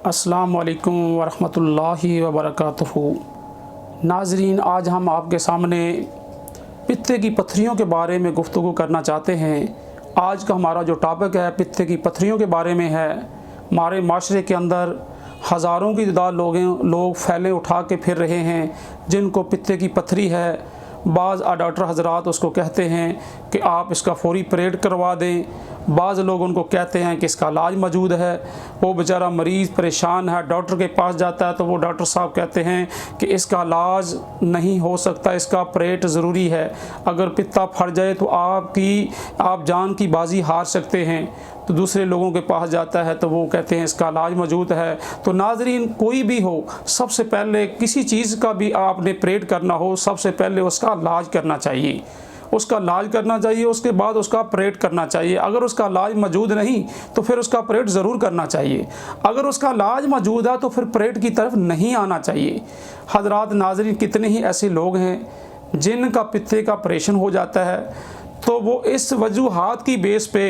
अस्सलामु अलैकुम वरहमतुल्लाहि वबरकातुहू। नाज़रीन, आज हम आपके सामने पित्ते की पत्थरियों के बारे में गुफ्तगू करना चाहते हैं। आज का हमारा जो टॉपिक है पित्ते की पत्थरियों के बारे में है। हमारे माशरे के अंदर हज़ारों की तादाद लोग फैले उठा के फिर रहे हैं जिनको पित्ते की पत्थरी है। बाज़ डॉक्टर हज़रात उसको कहते हैं कि आप इसका फ़ौरी ऑपरेट करवा दें। बाज़ लोग उनको कहते हैं कि इसका इलाज मौजूद है। वो बेचारा मरीज़ परेशान है, डॉक्टर के पास जाता है तो वो डॉक्टर साहब कहते हैं कि इसका इलाज नहीं हो सकता, इसका ऑपरेट ज़रूरी है। अगर पित्ता फट जाए तो आप जान की बाजी हार सकते हैं। तो दूसरे लोगों के पास जाता है तो वो कहते हैं इसका इलाज मौजूद है। तो नाज़रीन, कोई भी हो, सबसे पहले किसी चीज़ का भी आपने ऑपरेट करना हो, सबसे पहले उसका इलाज करना चाहिए। उसके बाद उसका ऑपरेट करना चाहिए। अगर उसका इलाज मौजूद नहीं तो फिर उसका ऑपरेट ज़रूर करना चाहिए। अगर उसका इलाज मौजूद है तो फिर ऑपरेट की तरफ नहीं आना चाहिए। हज़रात नाज़रीन, कितने ही ऐसे लोग हैं जिनका पित्ते का ऑपरेशन हो जाता है तो वो इस वजूहात की बेस पे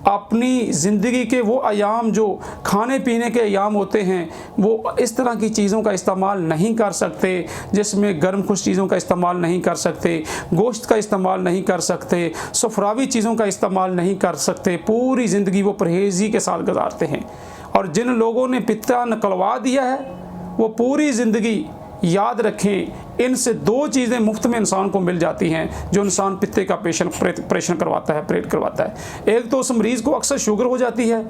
अपनी ज़िंदगी के वो अयाम जो खाने पीने के अयाम होते हैं वो इस तरह की चीज़ों का इस्तेमाल नहीं कर सकते, जिसमें गर्म खुश चीज़ों का इस्तेमाल नहीं कर सकते, गोश्त का इस्तेमाल नहीं कर सकते, सफ़रावी चीज़ों का इस्तेमाल नहीं कर सकते। पूरी ज़िंदगी वो परहेज़ी के साथ गुजारते हैं। और जिन लोगों ने पित्ता निकलवा दिया है वो पूरी ज़िंदगी, याद रखें, इनसे दो चीज़ें मुफ्त में इंसान को मिल जाती हैं जो इंसान पित्ते का ऑपरेशन करवाता है, ऑपरेट करवाता है। एक तो उस मरीज़ को अक्सर शुगर हो जाती है,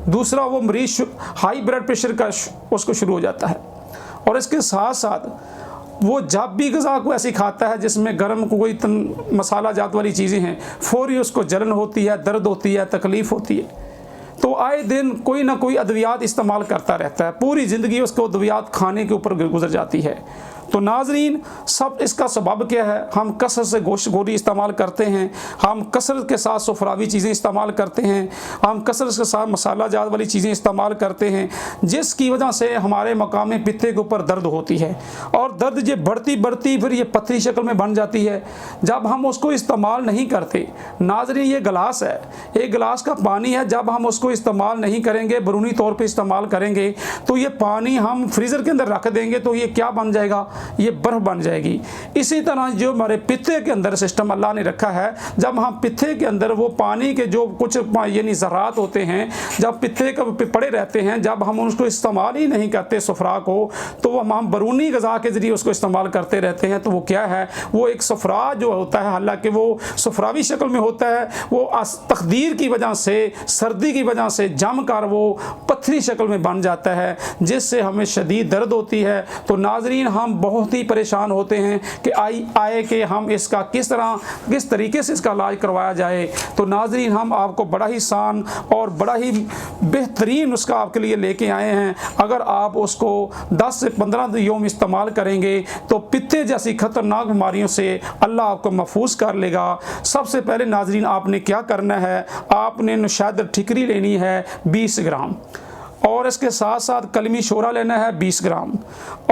दूसरा वो मरीज़ हाई ब्लड प्रेशर का उसको शुरू हो जाता है। और इसके साथ साथ वो जब भी ग़िज़ा को ऐसी खाता है जिसमें गर्म कोई मसाला जात वाली चीज़ें हैं, फ़ौरी उसको जलन होती है, दर्द होती है, तकलीफ़ होती है। तो आए दिन कोई ना कोई अद्वियात इस्तेमाल करता रहता है, पूरी ज़िंदगी उसको अद्वियात खाने के ऊपर गुजर जाती है। तो नाज़रीन, सब इसका सबब क्या है? हम कसरत से गोश्त गोरी इस्तेमाल करते हैं, हम कसरत के साथ सफ़रावी चीज़ें इस्तेमाल करते हैं, हम कसरत के साथ मसाला जात वाली चीज़ें इस्तेमाल करते हैं, जिसकी वजह से हमारे मकाम पित्ते के ऊपर दर्द होती है। और दर्द ये बढ़ती फिर ये पथरी शक्ल में बन जाती है जब हम उसको इस्तेमाल नहीं करते। नाज़रीन, ये गिलास है, एक गिलास का पानी है, जब हम उसको इस्तेमाल नहीं करेंगे, बरूनी तौर पर इस्तेमाल करेंगे तो ये पानी हम फ्रीज़र के अंदर रख देंगे तो ये क्या बन जाएगा? ये बर्फ़ बन जाएगी। इसी तरह जो हमारे पित्ते के अंदर सिस्टम अल्लाह ने रखा है, जब हम पित्ते के अंदर वो पानी के जो कुछ यानी ज़रात होते हैं, जब पित्ते के पड़े रहते हैं, जब हम उसको इस्तेमाल ही नहीं करते सफ़रा को, तो हम बरूनी ग़िज़ा के ज़रिए उसको इस्तेमाल करते रहते हैं। तो वो क्या है? वो एक सफ़रा जो होता है, हालांकि वो सफ़रावी शक्ल में होता है, वो तकदीर की वजह से, सर्दी की वजह से जम कर वो पथरी शक्ल में बन जाता है, जिससे हमें शदीद दर्द होती है। तो नाज़रीन, हम बहुत ही परेशान होते हैं कि आए कि हम इसका किस तरीके से इसका इलाज करवाया जाए। तो नाज़रीन, हम आपको बड़ा ही आसान और बड़ा ही बेहतरीन उसका आपके लिए लेके आए हैं। अगर आप उसको 10 से 15 यौम इस्तेमाल करेंगे तो पित्ते जैसी ख़तरनाक बीमारियों से अल्लाह आपको महफूज कर लेगा। सबसे पहले नाज़रीन, आपने क्या करना है? आपने नुशादर ठिकरी लेनी है 20 ग्राम, और इसके साथ साथ कलमी शोरा लेना है 20 ग्राम,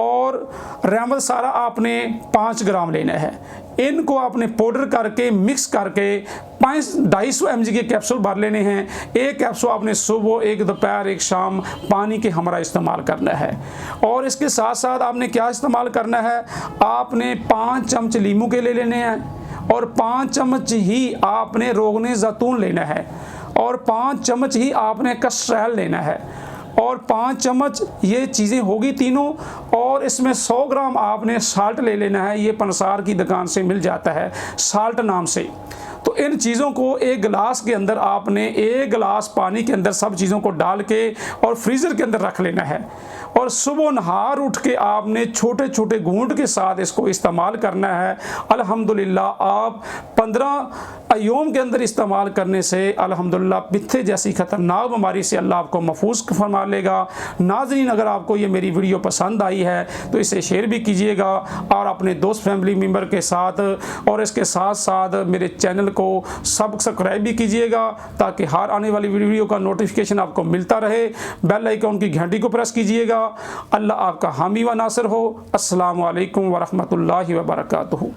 और रहमत सारा आपने 5 ग्राम लेना है। इनको आपने पाउडर करके मिक्स करके 250 mg के कैप्सूल भर लेने हैं। एक कैप्सूल आपने सुबह, एक दोपहर, एक शाम पानी के हमरा इस्तेमाल करना है। और इसके साथ साथ आपने क्या इस्तेमाल करना है? आपने 5 चम्मच लीमू के ले लेने हैं, और 5 चम्मच ही आपने रोगने ज़ैतून लेना है, और 5 चम्मच ही आपने कस्ट्रैल लेना है, और 5 चम्मच ये चीज़ें होगी तीनों। और इसमें 100 ग्राम आपने साल्ट ले लेना है। ये पंसार की दुकान से मिल जाता है साल्ट नाम से। तो इन चीज़ों को एक गिलास के अंदर आपने एक गिलास पानी के अंदर सब चीज़ों को डाल के और फ्रीज़र के अंदर रख लेना है और सुबह नहार उठ के आपने छोटे छोटे घूंट के साथ इसको इस्तेमाल करना है। अल्हम्दुलिल्लाह आप 15 अय्योम के अंदर इस्तेमाल करने से अल्हम्दुलिल्लाह पित्ते जैसी ख़तरनाक बीमारी से अल्लाह आपको महफूज फरमा लेगा। नाज़रीन, अगर आपको ये मेरी वीडियो पसंद आई है तो इसे शेयर भी कीजिएगा और अपने दोस्त फैमिली मेम्बर के साथ, और इसके साथ साथ मेरे चैनल को सब्सक्राइब भी कीजिएगा ताकि हर आने वाली वीडियो का नोटिफिकेशन आपको मिलता रहे। बेल आइकन की घंटी को प्रेस कीजिएगा। अल्लाह आपका हामी व नासिर हो। अस्सलामु अलैकुम व रहमतुल्लाहि व बरकातुहू।